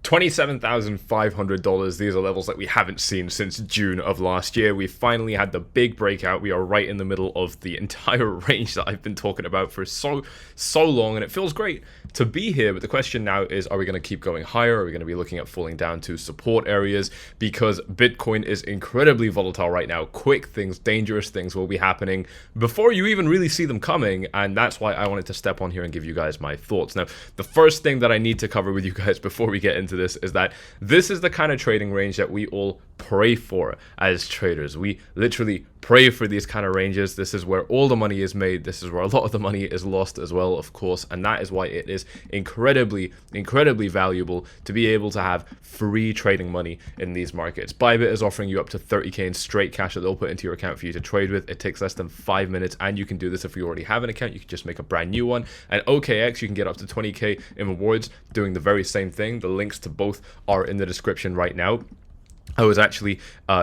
$27,500. These are levels that we haven't seen since June of last year. We finally had the big breakout. We are right in the middle of the entire range that I've been talking about for so long, and it feels great to be here. But the question now is, are we going to keep going higher? Are we going to be looking at falling down to support areas? Because Bitcoin is incredibly volatile right now. Quick things, dangerous things will be happening before you even really see them coming, and that's why I wanted to step on here and give you guys my thoughts. Now, the first thing that I need to cover with you guys before we get into this is that this is the kind of trading range that we all pray for as traders. We literally pray for these kind of ranges. This is where all the money is made. This is where a lot of the money is lost as well, of course, and that is why it is incredibly valuable to be able to have free trading money in these markets. Bybit is offering you up to 30k in straight cash that they'll put into your account for you to trade with. It takes less than 5 minutes, and you can do this if you already have an account. You can just make a brand new one. And OKX, you can get up to 20k in rewards doing the very same thing. The links to both are in the description right now. I was actually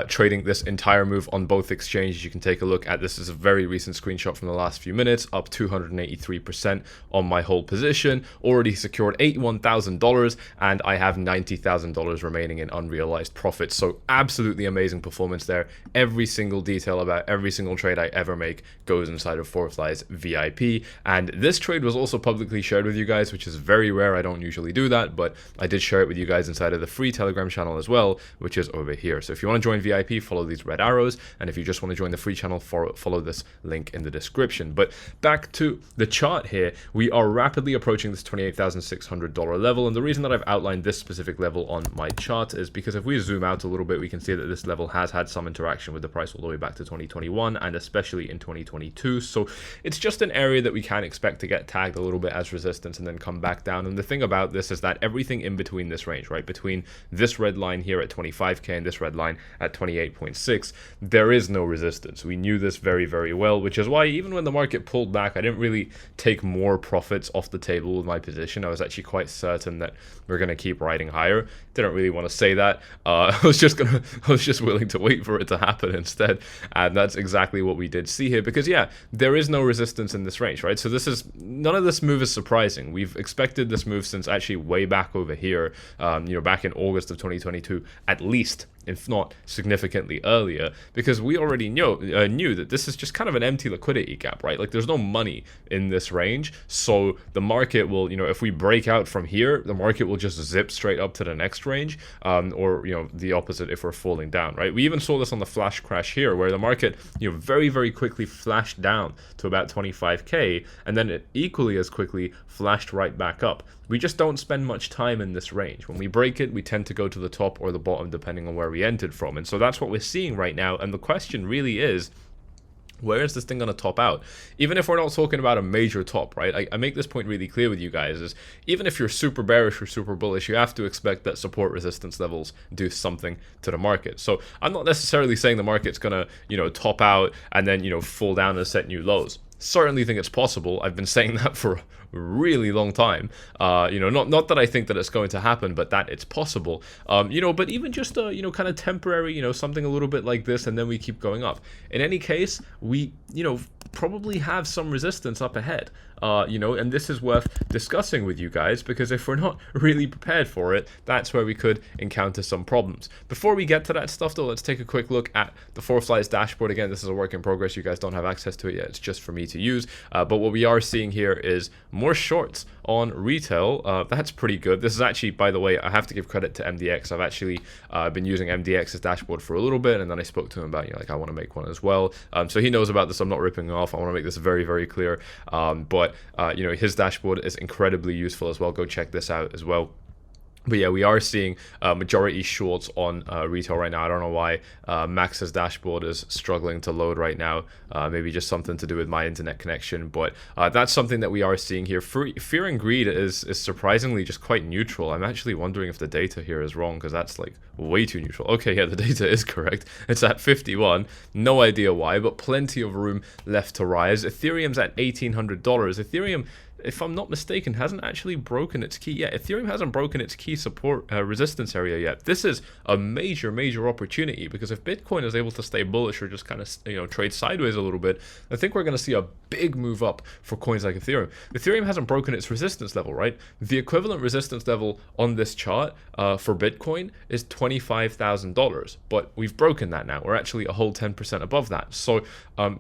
trading this entire move on both exchanges. You can take a look at this. Is a very recent screenshot from the last few minutes, up 283% on my whole position. Already secured $81,000, and I have $90,000 remaining in unrealized profits. So absolutely amazing performance there. Every single detail about every single trade I ever make goes inside of 𝐷𝗫𝗪's VIP. And this trade was also publicly shared with you guys, which is very rare. I don't usually do that, but I did share it with you guys inside of the free Telegram channel as well, which is over here. So if you want to join VIP, follow these red arrows, and if you just want to join the free channel, follow this link in the description. But back to the chart here, we are rapidly approaching this $28,600 level, and the reason that I've outlined this specific level on my chart is because if we zoom out a little bit, we can see that this level has had some interaction with the price all the way back to 2021 and especially in 2022. So it's just an area that we can expect to get tagged a little bit as resistance and then come back down. And the thing about this is that everything in between this range, right, between this red line here at 25k and this red line at 28.6, there is no resistance. We knew this very well, which is why even when the market pulled back, I didn't really take more profits off the table with my position. I was actually quite certain that we're going to keep riding higher. Didn't really want to say that. I was just willing to wait for it to happen instead, and that's exactly what we did see here. Because yeah, there is no resistance in this range, right? So none of this move is surprising. We've expected this move since actually way back over here, back in August of 2022 at least, if not significantly earlier, because we already knew that this is just kind of an empty liquidity gap, right? Like there's no money in this range, so the market will, if we break out from here, the market will just zip straight up to the next range, or the opposite if we're falling down, right? We even saw this on the flash crash here, where the market very quickly flashed down to about 25k, and then it equally as quickly flashed right back up. We just don't spend much time in this range. When we break it, we tend to go to the top or the bottom depending on where we entered from, and so that's what we're seeing right now. And the question really is, where is this thing going to top out? Even if we're not talking about a major top, right? I make this point really clear with you guys, is even if you're super bearish or super bullish, you have to expect that support resistance levels do something to the market. So I'm not necessarily saying the market's going to, top out and then, fall down and set new lows. Certainly think it's possible. I've been saying that for a really long time. Not that I think that it's going to happen, but that it's possible. But even just a kind of temporary, something a little bit like this, and then we keep going up. In any case, we probably have some resistance up ahead. And this is worth discussing with you guys, because if we're not really prepared for it, that's where we could encounter some problems. Before we get to that stuff though, let's take a quick look at the 𝐷𝗫𝗪's dashboard. Again, this is a work in progress. You guys don't have access to it yet. It's just for me to use. But what we are seeing here is more shorts on retail. That's pretty good. This is actually, by the way, I have to give credit to MDX. I've actually been using MDX's dashboard for a little bit, and then I spoke to him about, I want to make one as well. So he knows about this. I'm not ripping him off. I want to make this very clear. But his dashboard is incredibly useful as well. Go check this out as well. But yeah, we are seeing majority shorts on retail right now. I don't know why Max's dashboard is struggling to load right now. Maybe just something to do with my internet connection. But that's something that we are seeing here. Fear and greed is surprisingly just quite neutral. I'm actually wondering if the data here is wrong, because that's like way too neutral. Okay, yeah, the data is correct. It's at 51. No idea why, but plenty of room left to rise. Ethereum's at $1,800. Ethereum if I'm not mistaken, hasn't actually broken its key. Yeah, Ethereum hasn't broken its key support resistance area yet. This is a major opportunity, because if Bitcoin is able to stay bullish or just kind of trade sideways a little bit, I think we're going to see a big move up for coins like Ethereum. Ethereum hasn't broken its resistance level, right? The equivalent resistance level on this chart for Bitcoin is $25,000, but we've broken that now. We're actually a whole 10% above that. So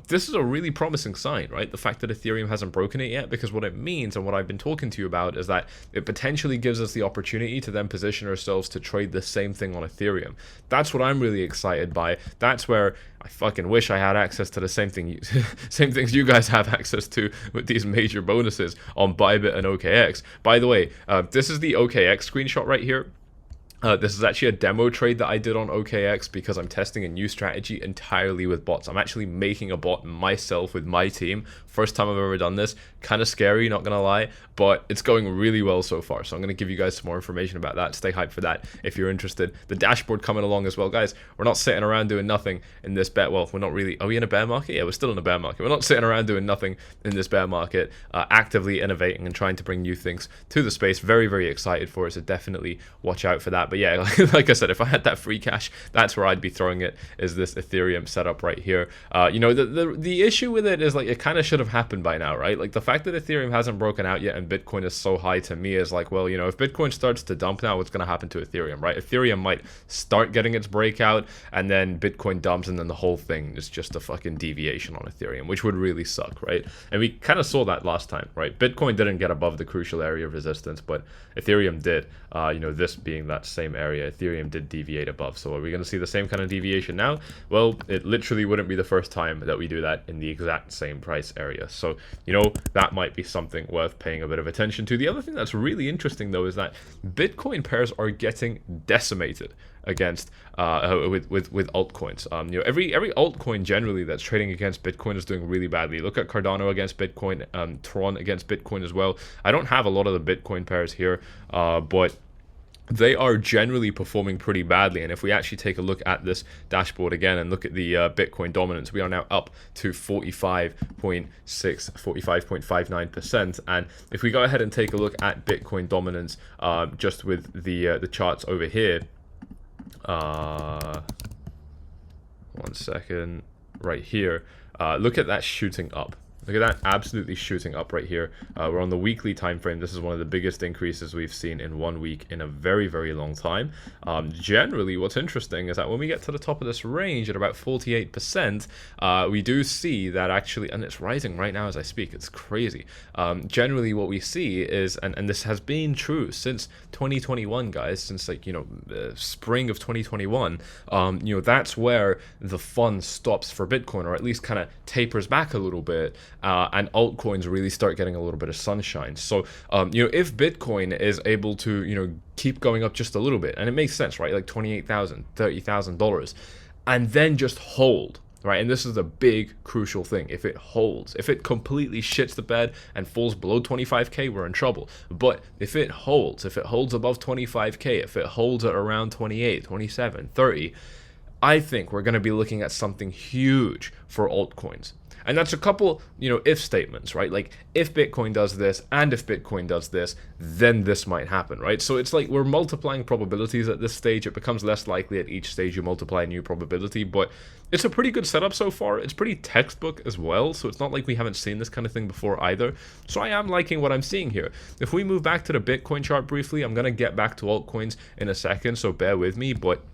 this is a really promising sign, right? The fact that Ethereum hasn't broken it yet, because what it means and what I've been talking to you about is that it potentially gives us the opportunity to then position ourselves to trade the same thing on Ethereum. That's what I'm really excited by. That's where I fucking wish I had access to the same things you guys have access to with these major bonuses on Bybit and OKX. By the way, this is the OKX screenshot right here. This is actually a demo trade that I did on OKX because I'm testing a new strategy entirely with bots. I'm actually making a bot myself with my team. First time I've ever done this. Kind of scary, not gonna lie, but it's going really well so far. So I'm gonna give you guys some more information about that. Stay hyped for that if you're interested. The dashboard coming along as well, guys. We're not sitting around doing nothing in this bear. Well, we're not really. Are we in a bear market? Yeah, we're still in a bear market. We're not sitting around doing nothing in this bear market. Actively innovating and trying to bring new things to the space. Very excited for it. So definitely watch out for that. But yeah, like I said, if I had that free cash, that's where I'd be throwing it, is this Ethereum setup right here. The issue with it is, like, it kind of should have happened by now, right? Like, the fact that Ethereum hasn't broken out yet and Bitcoin is so high, to me, is like, well, if Bitcoin starts to dump now, what's going to happen to Ethereum, right? Ethereum might start getting its breakout, and then Bitcoin dumps, and then the whole thing is just a fucking deviation on Ethereum, which would really suck, right? And we kind of saw that last time, right? Bitcoin didn't get above the crucial area of resistance, but Ethereum did. This being that same area, Ethereum did deviate above. So are we going to see the same kind of deviation now? Well, it literally wouldn't be the first time that we do that in the exact same price area. So, that might be something worth paying a bit of attention to. The other thing that's really interesting, though, is that Bitcoin pairs are getting decimated against with altcoins. Every altcoin generally that's trading against Bitcoin is doing really badly. Look at Cardano against Bitcoin, Tron against Bitcoin as well. I don't have a lot of the Bitcoin pairs here, but they are generally performing pretty badly. And if we actually take a look at this dashboard again and look at the Bitcoin dominance, we are now up to 45.59%. And if we go ahead and take a look at Bitcoin dominance, just with the charts over here, 1 second, right here, look at that shooting up. Look at that, absolutely shooting up right here. We're on the weekly time frame. This is one of the biggest increases we've seen in 1 week in a very long time. Generally, what's interesting is that when we get to the top of this range at about 48%, we do see that actually, and it's rising right now as I speak, it's crazy. Generally, what we see is, and this has been true since 2021, guys, since spring of 2021, that's where the fun stops for Bitcoin, or at least kind of tapers back a little bit. And altcoins really start getting a little bit of sunshine. So, if Bitcoin is able to, keep going up just a little bit, and it makes sense, right? Like $28,000, $30,000, and then just hold, right? And this is the big crucial thing. If it holds, if it completely shits the bed and falls below 25K, we're in trouble. But if it holds above 25K, if it holds at around 28, 27, 30, I think we're going to be looking at something huge for altcoins. And that's a couple, if statements, right? Like, if Bitcoin does this, and if Bitcoin does this, then this might happen, right? So it's like we're multiplying probabilities at this stage. It becomes less likely at each stage you multiply a new probability, but it's a pretty good setup so far. It's pretty textbook as well, so it's not like we haven't seen this kind of thing before either. So I am liking what I'm seeing here. If we move back to the Bitcoin chart briefly, I'm going to get back to altcoins in a second, so bear with me, but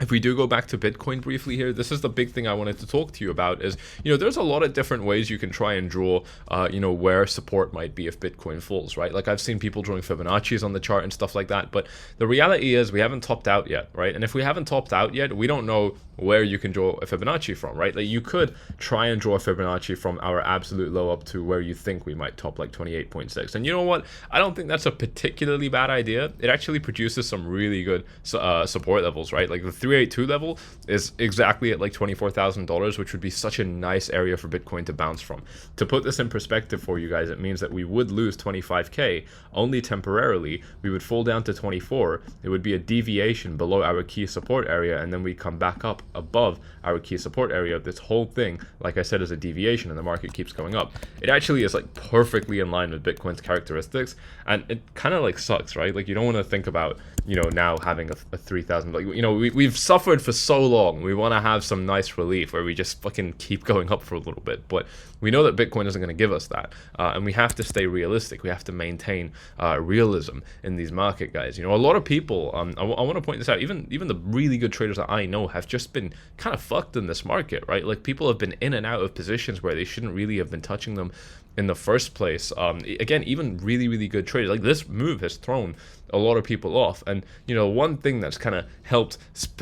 if we do go back to Bitcoin briefly here, this is the big thing I wanted to talk to you about is, there's a lot of different ways you can try and draw, where support might be if Bitcoin falls, right? Like, I've seen people drawing Fibonacci's on the chart and stuff like that, but the reality is we haven't topped out yet, right? And if we haven't topped out yet, we don't know where you can draw a Fibonacci from, right? Like, you could try and draw a Fibonacci from our absolute low up to where you think we might top, like 28.6. And you know what? I don't think that's a particularly bad idea. It actually produces some really good support levels, right? Like, the 382 level is exactly at like $24,000, which would be such a nice area for Bitcoin to bounce from. To put this in perspective for you guys, it means that we would lose 25k only temporarily. We would fall down to 24. It would be a deviation below our key support area, and then we come back up above our key support area. This whole thing, like I said, is a deviation, and the market keeps going up. It actually is like perfectly in line with Bitcoin's characteristics, and it kind of like sucks, right? Like, you don't want to think about, you know, now having a 3,000, like, you know, we've suffered for so long. We want to have some nice relief where we just fucking keep going up for a little bit, but we know that Bitcoin isn't going to give us that, and we have to stay realistic. We have to maintain realism in these market, guys. You know, a lot of people, I want to point this out, even the really good traders that I know have just been kind of fucked in this market, right? Like, people have been in and out of positions where they shouldn't really have been touching them in the first place. Again, even really good traders, like, this move has thrown a lot of people off. And, you know, one thing that's kind of helped,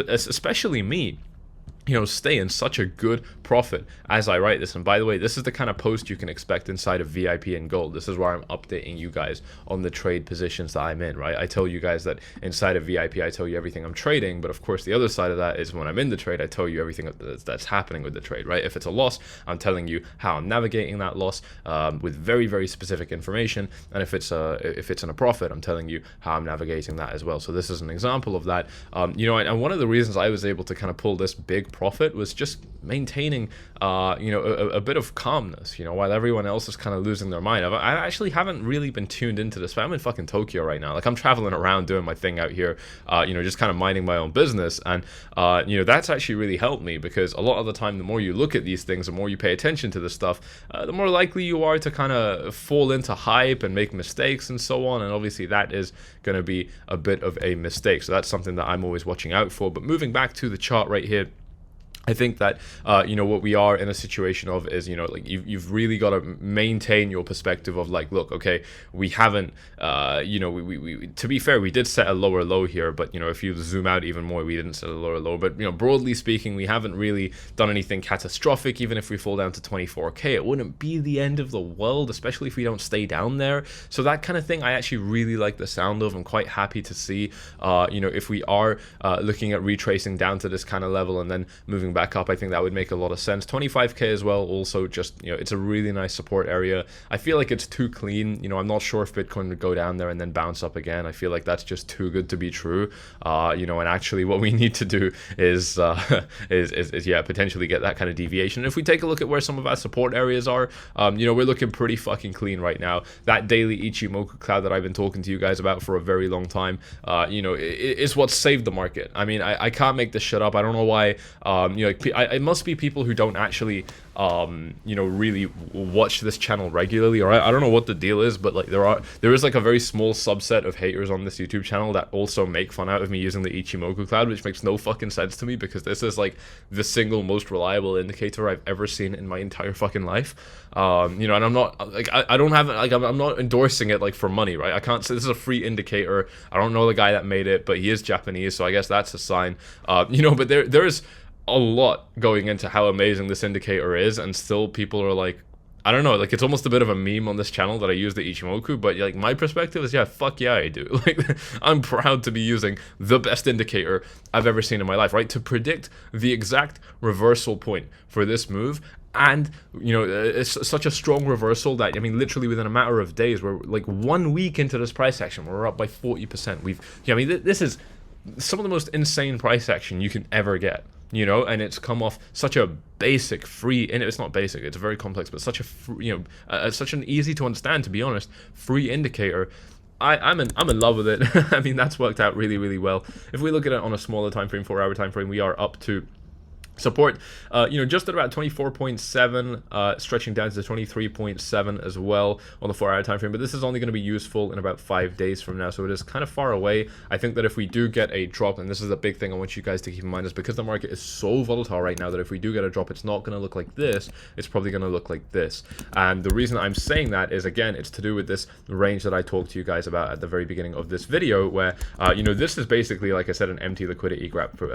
especially me, you know, stay in such a good profit as I write this. And by the way, this is the kind of post you can expect inside of VIP and Gold. This is where I'm updating you guys on the trade positions that I'm in, right? I tell you guys that inside of VIP, I tell you everything I'm trading, but of course the other side of that is when I'm in the trade, I tell you everything that's happening with the trade, right? If it's a loss, I'm telling you how I'm navigating that loss with very specific information, and if it's in a profit, I'm telling you how I'm navigating that as well. So this is an example of that. You know, and one of the reasons I was able to kind of pull this big profit was just maintaining you know, a bit of calmness, you know, while everyone else is kind of losing their mind. I actually haven't really been tuned into this, but I'm in fucking Tokyo right now. Like, I'm traveling around doing my thing out here, you know, just kind of minding my own business, and you know, that's actually really helped me, because a lot of the time, the more you look at these things, the more you pay attention to this stuff, the more likely you are to kind of fall into hype and make mistakes and so on. And obviously that is going to be a bit of a mistake, so that's something that I'm always watching out for. But moving back to the chart right here, I think that, you know, what we are in a situation of is, you know, like, you've really got to maintain your perspective of, like, look, okay, we haven't, you know, we to be fair, we did set a lower low here, but, you know, if you zoom out even more, we didn't set a lower low. But, you know, broadly speaking, we haven't really done anything catastrophic. Even if we fall down to 24k, it wouldn't be the end of the world, especially if we don't stay down there. So that kind of thing, I actually really like the sound of. I'm quite happy to see, you know, if we are looking at retracing down to this kind of level and then moving back up, I think that would make a lot of sense. 25k as well, also, just, you know, it's a really nice support area. I feel like it's too clean. You know, I'm not sure if Bitcoin would go down there and then bounce up again. I feel like that's just too good to be true. You know, and actually what we need to do is yeah, potentially get that kind of deviation. If we take a look at where some of our support areas are, you know, we're looking pretty fucking clean right now. That daily Ichimoku cloud that I've been talking to you guys about for a very long time, you know, it's what saved the market. I mean, I can't make this shit up. I don't know why, you know, it must be people who don't actually, you know, really watch this channel regularly, or I don't know what the deal is, but, like, there is like a very small subset of haters on this YouTube channel that also make fun out of me using the Ichimoku cloud, which makes no fucking sense to me, because this is like the single most reliable indicator I've ever seen in my entire fucking life. You know, and I'm not like, I don't have, like, I'm not endorsing it, like, for money, right? I can't say this is a free indicator. I don't know the guy that made it, but he is Japanese, so I guess that's a sign. You know, but there's a lot going into how amazing this indicator is, and still people are like, I don't know, like, it's almost a bit of a meme on this channel that I use the Ichimoku, but, like, my perspective is, yeah, fuck yeah, I do. Like, I'm proud to be using the best indicator I've ever seen in my life, right? To predict the exact reversal point for this move. And, you know, it's such a strong reversal that, I mean, literally within a matter of days, we're like 1 week into this price action, we're up by 40%. I mean, this is some of the most insane price action you can ever get. You know, and it's come off such a basic free, and it's not basic, it's very complex, but such a free, you know, such an easy to understand, to be honest, free indicator. I'm in love with it. I mean, that's worked out really well. If we look at it on a smaller time frame, 4 hour time frame, we are up to support, you know, just at about 24.7, stretching down to 23.7 as well on the 4 hour time frame. But this is only going to be useful in about 5 days from now, so it is kind of far away. I think that if we do get a drop, and this is a big thing I want you guys to keep in mind, is because the market is so volatile right now, that if we do get a drop, it's not going to look like this, it's probably going to look like this. And the reason I'm saying that is, again, it's to do with this range that I talked to you guys about at the very beginning of this video, where, you know, this is basically, like I said, an empty liquidity gap for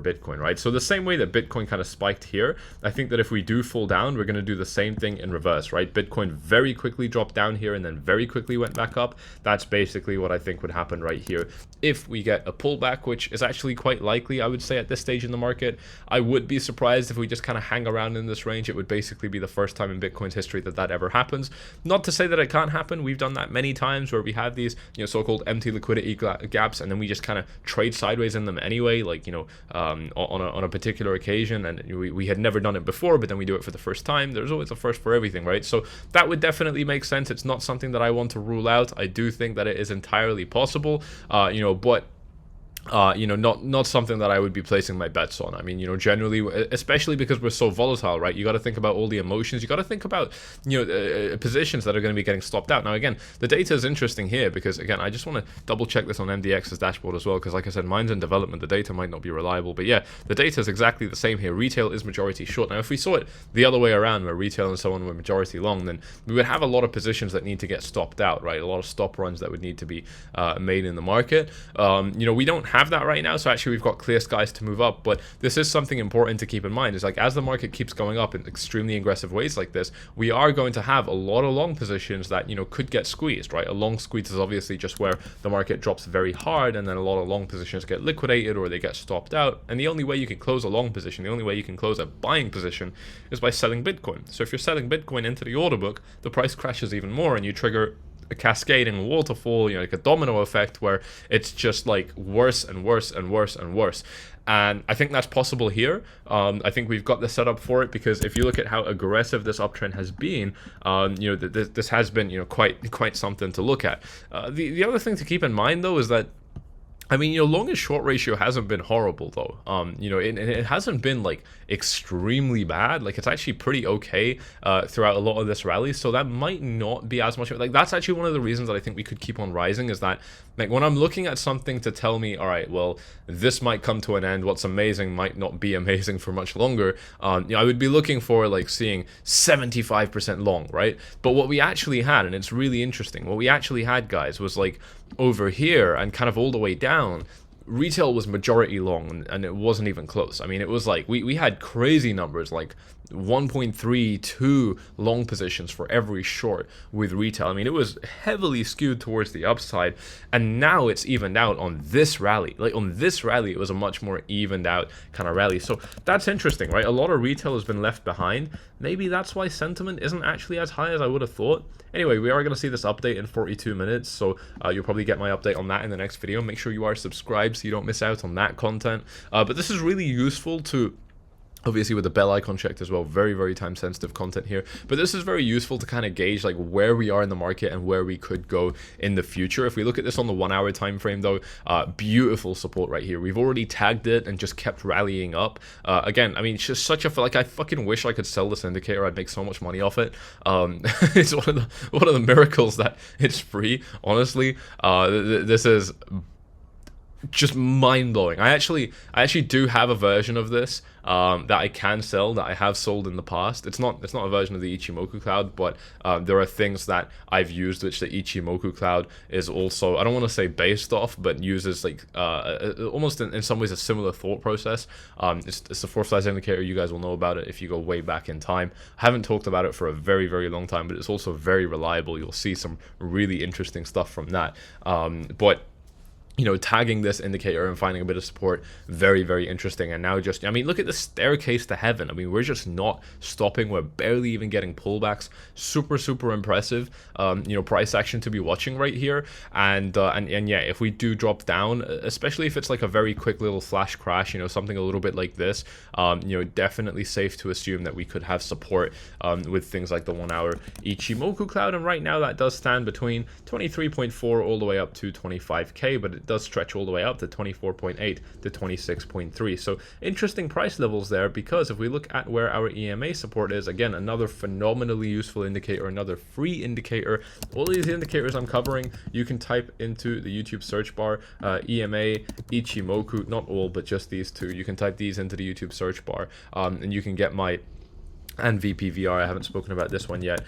Bitcoin, right? So the same way that that Bitcoin kind of spiked here, I think that if we do fall down, we're going to do the same thing in reverse, right? Bitcoin very quickly dropped down here and then very quickly went back up. That's basically what I think would happen right here if we get a pullback, which is actually quite likely, I would say, at this stage in the market. I would be surprised if we just kind of hang around in this range. It would basically be the first time in Bitcoin's history that that ever happens. Not to say that it can't happen. We've done that many times where we have these, so-called empty liquidity gaps, and then we just kind of trade sideways in them anyway, like, on a particular occasion, and we had never done it before, but then we do it for the first time. There's always a first for everything, right? So that would definitely make sense. It's not something that I want to rule out. I do think that it is entirely possible, but not something that I would be placing my bets on. I mean, generally, especially because we're so volatile, right? You got to think about all the emotions. You got to think about, positions that are going to be getting stopped out. Now, again, the data is interesting here because, again, I just want to double check this on MDX's dashboard as well, because, like I said, mine's in development. The data might not be reliable, but yeah, the data is exactly the same here. Retail is majority short. Now, if we saw it the other way around, where retail and so on were majority long, then we would have a lot of positions that need to get stopped out, right? A lot of stop runs that would need to be made in the market. We don't have that right now, so actually we've got clear skies to move up, but this is something important to keep in mind. Is like, as the market keeps going up in extremely aggressive ways like this, we are going to have a lot of long positions that could get squeezed, right? A long squeeze is obviously just where the market drops very hard and then a lot of long positions get liquidated or they get stopped out, and the only way you can close a long position, the only way you can close a buying position, is by selling Bitcoin. So if you're selling Bitcoin into the order book, the price crashes even more and you trigger a cascading waterfall, like a domino effect, where it's just like worse and worse and worse and worse. And I think that's possible here. I think we've got the setup for it, because if you look at how aggressive this uptrend has been, this has been quite something to look at. The other thing to keep in mind, though, is that, I mean, long and short ratio hasn't been horrible, though. It hasn't been like extremely bad. Like, it's actually pretty okay throughout a lot of this rally. So that might not be as much. Like, that's actually one of the reasons that I think we could keep on rising, is that, like, when I'm looking at something to tell me, all right, well, this might come to an end, what's amazing might not be amazing for much longer. I would be looking for, like, seeing 75% long, right? But what we actually had, and it's really interesting, what we actually had, guys, was like over here and kind of all the way down, retail was majority long, and it wasn't even close. I mean, it was like we had crazy numbers, like 1.32 long positions for every short with retail. I mean, it was heavily skewed towards the upside, and now it's evened out on this rally. Like, on this rally, it was a much more evened out kind of rally. So that's interesting, right? A lot of retail has been left behind. Maybe that's why sentiment isn't actually as high as I would have thought. Anyway, we are going to see this update in 42 minutes, so you'll probably get my update on that in the next video. Make sure you are subscribed so you don't miss out on that content. But this is really useful to, obviously, with the bell icon checked as well, very, very time sensitive content here, but this is very useful to kind of gauge like where we are in the market and where we could go in the future. If we look at this on the 1 hour time frame, though, beautiful support right here. We've already tagged it and just kept rallying up. Again, I mean, it's just such a, like, I fucking wish I could sell this indicator. I'd make so much money off it. It's one of the miracles that it's free, honestly. This is just mind-blowing. I actually do have a version of this that I can sell, that I have sold in the past. It's not a version of the Ichimoku cloud, but there are things that I've used which the Ichimoku cloud is also, I don't want to say based off, but uses like almost in some ways a similar thought process. It's the fourth size indicator. You guys will know about it if you go way back in time. I haven't talked about it for a very, very long time, but it's also very reliable. You'll see some really interesting stuff from that. But tagging this indicator and finding a bit of support, very, very interesting. And now just, I mean, look at the staircase to heaven. I mean, we're just not stopping. We're barely even getting pullbacks. Super, super impressive, price action to be watching right here. And yeah, if we do drop down, especially if it's like a very quick little flash crash, something a little bit like this, definitely safe to assume that we could have support with things like the 1 hour Ichimoku cloud. And right now that does stand between 23.4 all the way up to 25k, but it does stretch all the way up to 24.8 to 26.3. So interesting price levels there, because if we look at where our EMA support is, again, another phenomenally useful indicator, another free indicator. All these indicators I'm covering, you can type into the YouTube search bar, EMA, Ichimoku, not all, but just these two. You can type these into the YouTube search bar, and you can get my and VPVR. I haven't spoken about this one yet.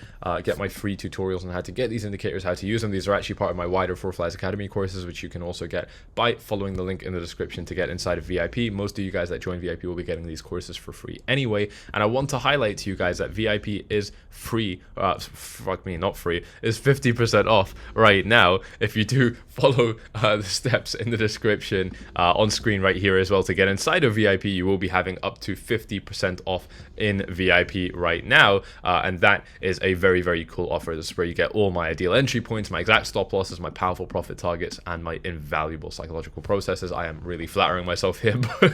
Get my free tutorials on how to get these indicators, how to use them. These are actually part of my wider 𝗤𝗡𝐺 Academy courses, which you can also get by following the link in the description to get inside of VIP. Most of you guys that join VIP will be getting these courses for free anyway. And I want to highlight to you guys that VIP is free. Fuck me, not free. Is 50% off right now if you do follow the steps in the description on screen right here as well. To get inside of VIP, you will be having up to 50% off in VIP right now, and that is a very, very cool offer. This is where you get all my ideal entry points, my exact stop losses, my powerful profit targets, and my invaluable psychological processes. I am really flattering myself here, but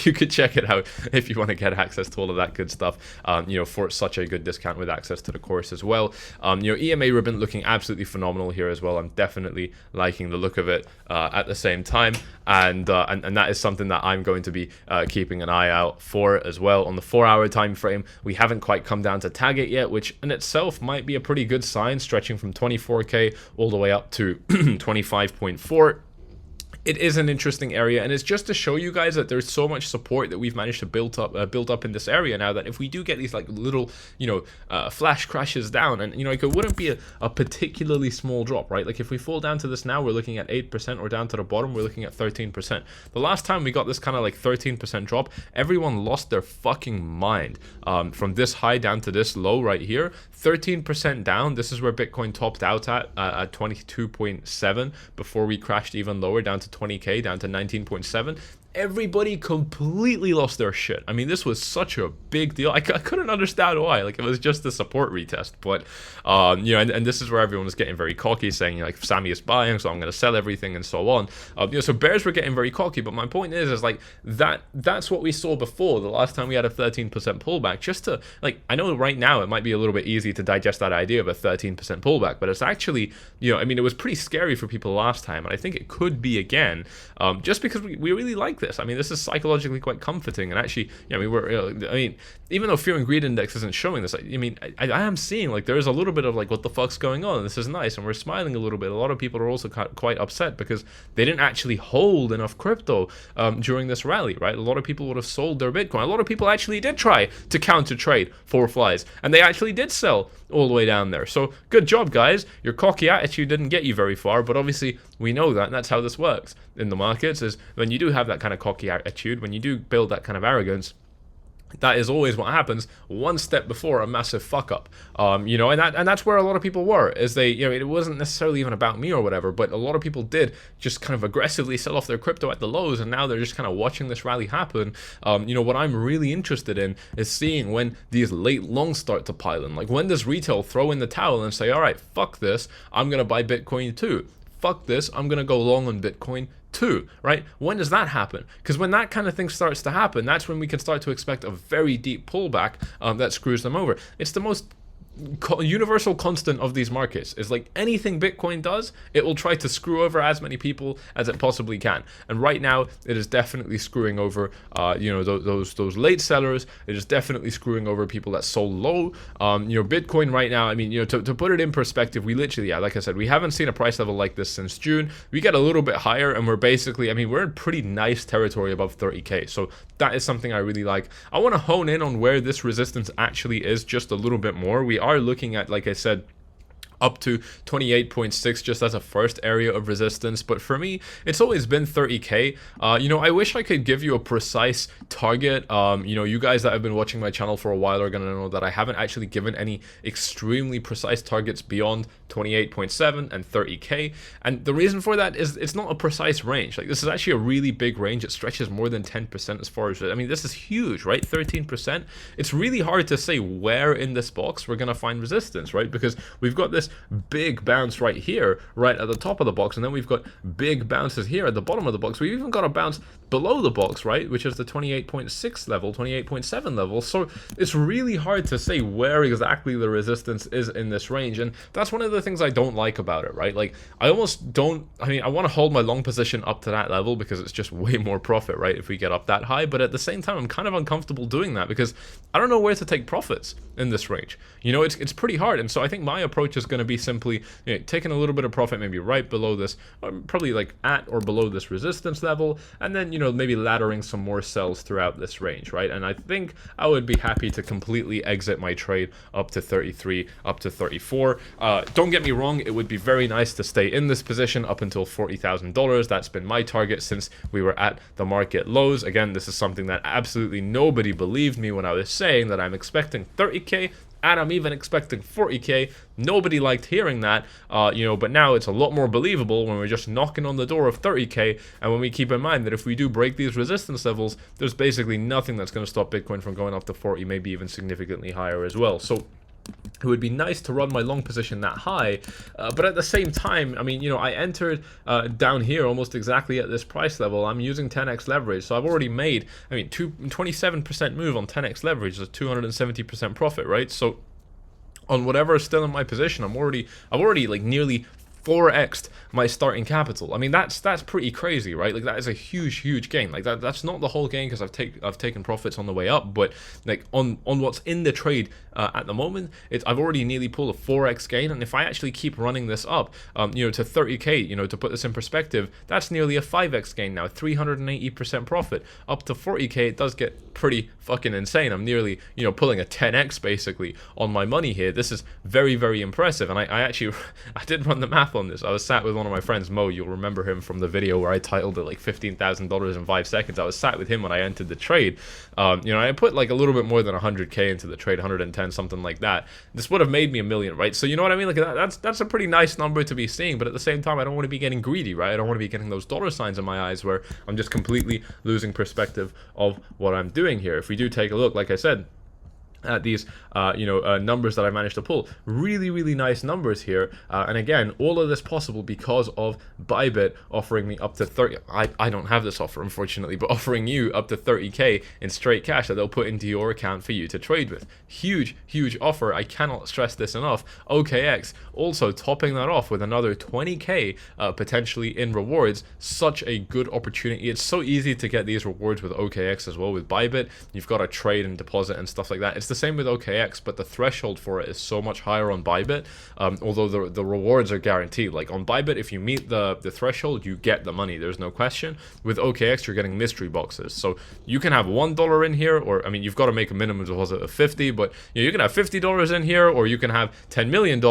you could check it out if you want to get access to all of that good stuff, you know, for such a good discount with access to the course as well. You know, EMA ribbon looking absolutely phenomenal here as well. I'm definitely liking the look of it at the same time, and that is something that I'm going to be keeping an eye out for as well. On the 4-hour time frame, we haven't quite come down to tag it yet, which in itself might be a pretty good sign, stretching from 24k all the way up to 25.4. It is an interesting area, and it's just to show you guys that there's so much support that we've managed to build up in this area now, that if we do get these like little, you know, flash crashes down, and you know, like, it wouldn't be a particularly small drop, right? Like if we fall down to this now, we're looking at 8%, or down to the bottom, we're looking at 13%. The last time we got this kind of like 13% drop, everyone lost their fucking mind. From this high down to this low right here, 13% down. This is where Bitcoin topped out at 22.7 before we crashed even lower down to 20k, down to 19.7. Everybody completely lost their shit. I mean, this was such a big deal. I couldn't understand why. Like, it was just a support retest. But, you know, and this is where everyone was getting very cocky, saying, like, Sammy is buying, so I'm going to sell everything and so on. You know, so bears were getting very cocky. But my point is like, that's what we saw before. The last time we had a 13% pullback. Just to, like, I know right now it might be a little bit easy to digest that idea of a 13% pullback. But it's actually, you know, I mean, it was pretty scary for people last time. And I think it could be again, just because we really like this. I mean, this is psychologically quite comforting, and actually, you know, I mean, even though fear and greed index isn't showing this, I mean, I am seeing like there is a little bit of like, what the fuck's going on? This is nice, and we're smiling a little bit. A lot of people are also quite upset because they didn't actually hold enough crypto during this rally, right? A lot of people would have sold their Bitcoin. A lot of people actually did try to counter trade 𝗤𝗡𝐺, and they actually did sell all the way down there. So good job, guys. Your cocky attitude didn't get you very far, but obviously we know that, and that's how this works in the markets, is when you do have that kind of cocky attitude, when you do build that kind of arrogance, that is always what happens one step before a massive fuck up. You know, and that's where a lot of people were, is they, you know, it wasn't necessarily even about me or whatever, but a lot of people did just kind of aggressively sell off their crypto at the lows, and now they're just kind of watching this rally happen. You know, what I'm really interested in is seeing when these late longs start to pile in. Like, when does retail throw in the towel and say, all right, fuck this, I'm gonna buy Bitcoin too. Fuck this, I'm gonna go long on Bitcoin too, right? When does that happen? Because when that kind of thing starts to happen, that's when we can start to expect a very deep pullback that screws them over. It's the most universal constant of these markets, is like anything Bitcoin does, it will try to screw over as many people as it possibly can. And right now, it is definitely screwing over, you know, those late sellers. It is definitely screwing over people that sold low. You know, Bitcoin right now, I mean, you know, to put it in perspective, we literally, yeah, like I said, we haven't seen a price level like this since June. We get a little bit higher, and we're basically, I mean, we're in pretty nice territory above 30k. So that is something I really like. I want to hone in on where this resistance actually is just a little bit more. We are looking at, like I said, up to 28.6 just as a first area of resistance, but for me it's always been 30k. You know, I wish I could give you a precise target. You know, you guys that have been watching my channel for a while are gonna know that I haven't actually given any extremely precise targets beyond 28.7 and 30k, and the reason for that is it's not a precise range. Like, this is actually a really big range. It stretches more than 10% as far as, I mean, this is huge, right? 13%. It's really hard to say where in this box we're gonna find resistance, right? Because we've got this big bounce right here, right at the top of the box, and then we've got big bounces here at the bottom of the box. We've even got a bounce below the box, right, which is the 28.6 level, 28.7 level. So it's really hard to say where exactly the resistance is in this range, and that's one of the things I don't like about it, right? Like, I almost don't, I mean, I want to hold my long position up to that level because it's just way more profit, right, if we get up that high, but at the same time I'm kind of uncomfortable doing that because I don't know where to take profits in this range. You know, it's pretty hard, and so I think my approach is going going to be simply taking a little bit of profit, maybe right below this, probably like at or below this resistance level, and then maybe laddering some more sells throughout this range, right? And I think I would be happy to completely exit my trade up to 33, up to 34. Don't get me wrong, it would be very nice to stay in this position up until $40,000. That's been my target since we were at the market lows. Again, this is something that absolutely nobody believed me when I was saying that I'm expecting 30K, and I'm even expecting 40K. Nobody liked hearing that, but now it's a lot more believable when we're just knocking on the door of 30K, and when we keep in mind that if we do break these resistance levels, there's basically nothing that's going to stop Bitcoin from going up to 40, maybe even significantly higher as well. So it would be nice to run my long position that high, but at the same time, I mean, I entered down here almost exactly at this price level. I'm using 10x leverage, so I've already made, 27% move on 10x leverage is a 270% profit, right? So on whatever is still in my position, I've already like nearly 4x'd my starting capital. I mean, that's pretty crazy, right? Like, that is a huge gain. Like, that's not the whole gain because I've taken profits on the way up, but like on what's in the trade at the moment, I've already nearly pulled a 4x gain. And if I actually keep running this up, to 30K, to put this in perspective, that's nearly a 5x gain now, 380% profit. Up to 40K, it does get pretty fucking insane. I'm nearly, pulling a 10x basically on my money here. This is very impressive. And I actually, I did run the math on this. I was sat with one of my friends, Mo. You'll remember him from the video where I titled it like $15,000 in 5 seconds. I was sat with him when I entered the trade. I put like a little bit more than 100K into the trade, 110, something like that. This would have made me $1 million, right? So you know what I mean? Like, that's a pretty nice number to be seeing, but at the same time, I don't want to be getting greedy, right? I don't want to be getting those dollar signs in my eyes where I'm just completely losing perspective of what I'm doing here. If we do take a look, like I said, at these numbers that I managed to pull, really nice numbers here, and again, all of this possible because of Bybit offering me up to 30. I don't have this offer, unfortunately, but offering you up to 30K in straight cash that they'll put into your account for you to trade with. Huge offer. I cannot stress this enough. OKX also topping that off with another 20K potentially in rewards. Such a good opportunity. It's so easy to get these rewards with OKX as well. With Bybit, you've got to trade and deposit and stuff like that. It's the same with OKX, but the threshold for it is so much higher on Bybit, although the rewards are guaranteed. Like on Bybit, if you meet the threshold, you get the money, there's no question. With OKX, you're getting mystery boxes, so you can have $1 in here, or you've got to make a minimum deposit of 50, but you can have $50 in here, or you can have $10 million,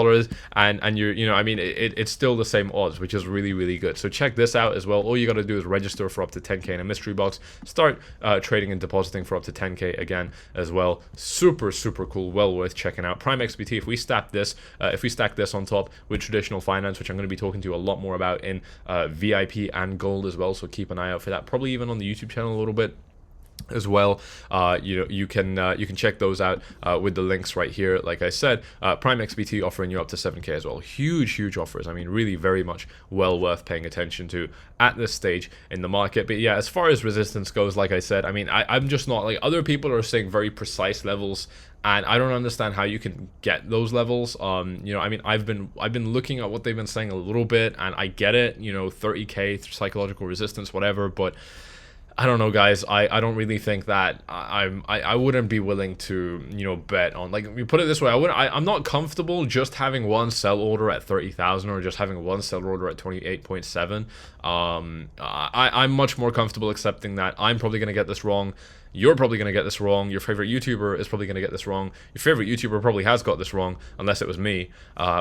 and you're it's still the same odds, which is really good. So check this out as well. All you got to do is register for up to 10K in a mystery box, start trading and depositing for up to 10K again as well. Super cool, well worth checking out. Prime XBT, if we stack this on top with traditional finance, which I'm going to be talking to you a lot more about in VIP and gold as well, so keep an eye out for that, probably even on the YouTube channel a little bit as well. You can check those out with the links right here. Like I said, Prime XBT offering you up to 7K as well. Huge offers. I mean, really very much well worth paying attention to at this stage in the market. But yeah, as far as resistance goes, like I said, I'm just not like other people are saying very precise levels, and I don't understand how you can get those levels. I've been looking at what they've been saying a little bit, and I get it, 30K psychological resistance, whatever, but I don't know, guys. I don't really think that I wouldn't be willing to bet on, like, we put it this way, I'm not comfortable just having one sell order at 30,000 or just having one sell order at 28.7. I'm much more comfortable accepting that I'm probably gonna get this wrong. You're probably going to get this wrong. Your favorite YouTuber is probably going to get this wrong. Your favorite YouTuber probably has got this wrong, unless it was me,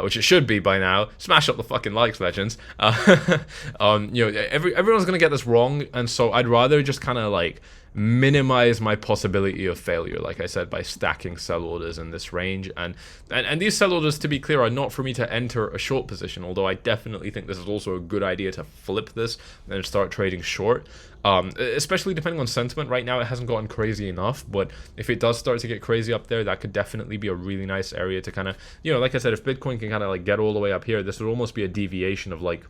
which it should be by now. Smash up the fucking likes, legends. Everyone's going to get this wrong, and so I'd rather just kind of like minimize my possibility of failure, like I said, by stacking sell orders in this range. And these sell orders, to be clear, are not for me to enter a short position, although I definitely think this is also a good idea to flip this and start trading short. Especially depending on sentiment. Right now it hasn't gotten crazy enough, but if it does start to get crazy up there, that could definitely be a really nice area to kind of, like I said, if Bitcoin can kind of like get all the way up here, this would almost be a deviation of like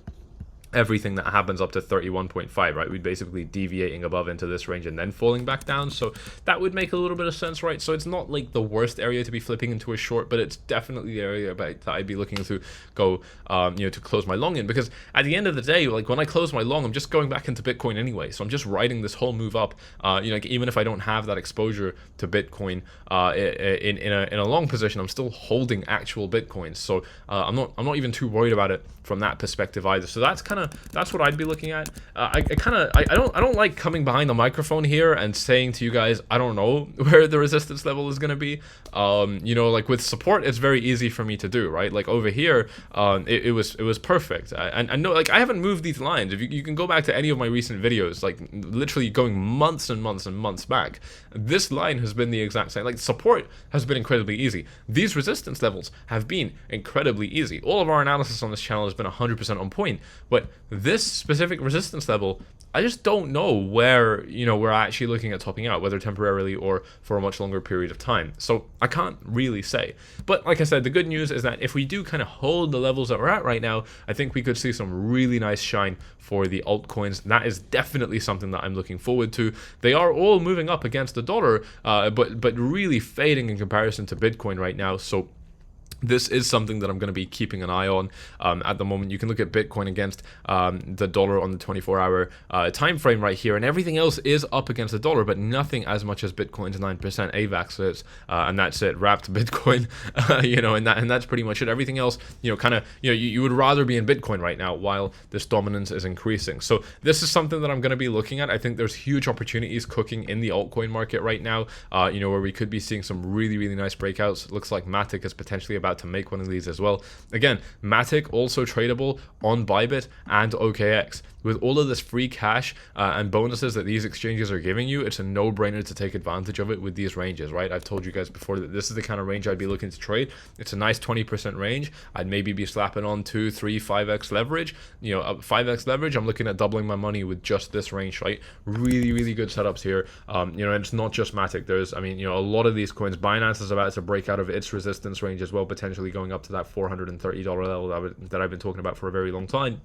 everything that happens up to 31.5, right? We'd basically deviating above into this range and then falling back down. So that would make a little bit of sense, right? So it's not like the worst area to be flipping into a short, but it's definitely the area that I'd be looking to go, to close my long in, because at the end of the day, like when I close my long, I'm just going back into Bitcoin anyway. So I'm just riding this whole move up, even if I don't have that exposure to Bitcoin in a long position, I'm still holding actual Bitcoins. So I'm not even too worried about it from that perspective either. So that's what I'd be looking at. I don't like coming behind the microphone here and saying to you guys, I don't know where the resistance level is going to be. Like with support, it's very easy for me to do, right? Like over here, it was perfect. I know, like I haven't moved these lines. If you can go back to any of my recent videos, like literally going months and months and months back, this line has been the exact same. Like support has been incredibly easy. These resistance levels have been incredibly easy. All of our analysis on this channel has been 100% on point, but this specific resistance level, I just don't know where we're actually looking at topping out, whether temporarily or for a much longer period of time. So I can't really say. But like I said, the good news is that if we do kind of hold the levels that we're at right now, I think we could see some really nice shine for the altcoins. That is definitely something that I'm looking forward to. They are all moving up against the dollar, but really fading in comparison to Bitcoin right now. So this is something that I'm going to be keeping an eye on at the moment. You can look at Bitcoin against the dollar on the 24-hour time frame right here, and everything else is up against the dollar, but nothing as much as Bitcoin's 9% AVAX is, and that's it. Wrapped Bitcoin, and that's pretty much it. Everything else, you would rather be in Bitcoin right now while this dominance is increasing. So this is something that I'm going to be looking at. I think there's huge opportunities cooking in the altcoin market right now, where we could be seeing some really, really nice breakouts. It looks like Matic is potentially about to make one of these as well. Again, Matic also tradable on Bybit and OKX. With all of this free cash and bonuses that these exchanges are giving you, it's a no-brainer to take advantage of it with these ranges, right? I've told you guys before that this is the kind of range I'd be looking to trade. It's a nice 20% range. I'd maybe be slapping on 2, 3, 5x leverage. 5x leverage, I'm looking at doubling my money with just this range, right? Really, really good setups here. And it's not just Matic. There's, a lot of these coins. Binance is about to break out of its resistance range as well, potentially going up to that $430 level that I've been talking about for a very long time.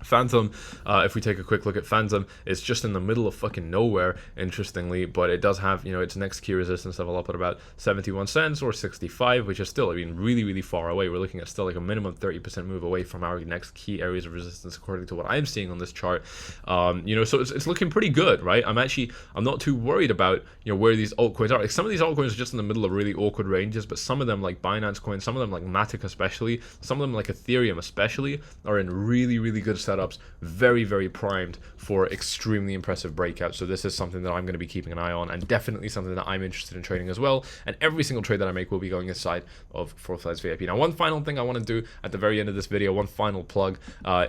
Phantom, if we take a quick look at Phantom, it's just in the middle of fucking nowhere, interestingly, but it does have, its next key resistance level up at about 71 cents or 65, which is still, really, really far away. We're looking at still like a minimum 30% move away from our next key areas of resistance, according to what I'm seeing on this chart. So it's looking pretty good, right? I'm not too worried about, where these altcoins are. Like some of these altcoins are just in the middle of really awkward ranges, but some of them, like Binance coins, some of them like Matic especially, some of them like Ethereum especially, are in really, really good setups, very, very primed for extremely impressive breakouts. So this is something that I'm going to be keeping an eye on, and definitely something that I'm interested in trading as well. And every single trade that I make will be going inside of 𝐴𝐵𝐵𝐵 VIP. Now, one final thing I want to do at the very end of this video, one final plug,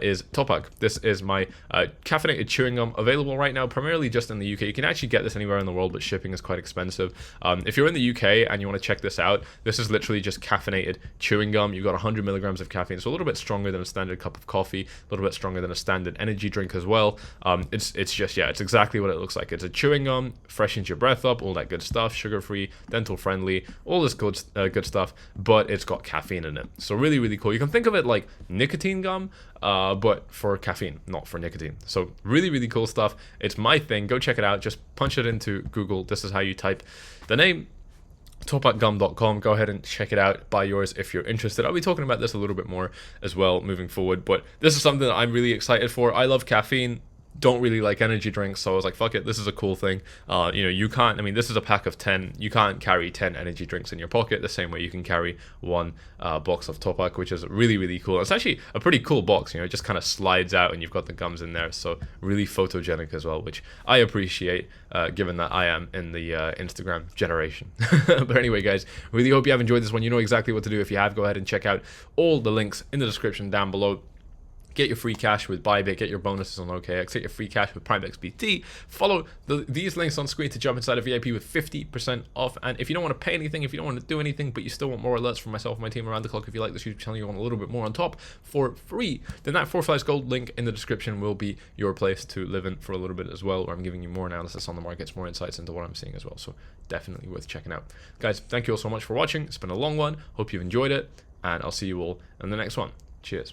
is 𝗁𝗥. This is my caffeinated chewing gum, available right now primarily just in the UK. You can actually get this anywhere in the world, but shipping is quite expensive. If you're in the UK and you want to check this out, this is literally just caffeinated chewing gum. You've got 100 milligrams of caffeine, so a little bit stronger than a standard cup of coffee, a little bit stronger than a standard energy drink as well. It's exactly what it looks like. It's a chewing gum, freshens your breath up, all that good stuff, sugar-free, dental friendly, all this good stuff, but it's got caffeine in it. So really, really cool. You can think of it like nicotine gum, but for caffeine, not for nicotine. So really, really cool stuff. It's my thing. Go check it out. Just punch it into Google. This is how you type the name. 𝗁𝗥gum.com. Go ahead and check it out. Buy yours if you're interested. I'll be talking about this a little bit more as well moving forward, but this is something that I'm really excited for. I love caffeine. Don't really like energy drinks, so I was like, fuck it, this is a cool thing. You can't, this is a pack of 10. You can't carry 10 energy drinks in your pocket the same way you can carry one box of 𝗁𝗥, which is really, really cool. It's actually a pretty cool box, it just kind of slides out and you've got the gums in there, so really photogenic as well, which I appreciate, given that I am in the Instagram generation. But anyway, guys, really hope you have enjoyed this one. You know exactly what to do. If you have, go ahead and check out all the links in the description down below. Get your free cash with Bybit, get your bonuses on OKX, get your free cash with PrimeXBT. Follow these links on screen to jump inside a VIP with 50% off. And if you don't want to pay anything, if you don't want to do anything, but you still want more alerts from myself and my team around the clock, if you like this YouTube channel, you want a little bit more on top for free, then that 𝗿𝗏𝐿𝐼𝐶 Gold link in the description will be your place to live in for a little bit as well, where I'm giving you more analysis on the markets, more insights into what I'm seeing as well. So definitely worth checking out. Guys, thank you all so much for watching. It's been a long one. Hope you've enjoyed it, and I'll see you all in the next one. Cheers.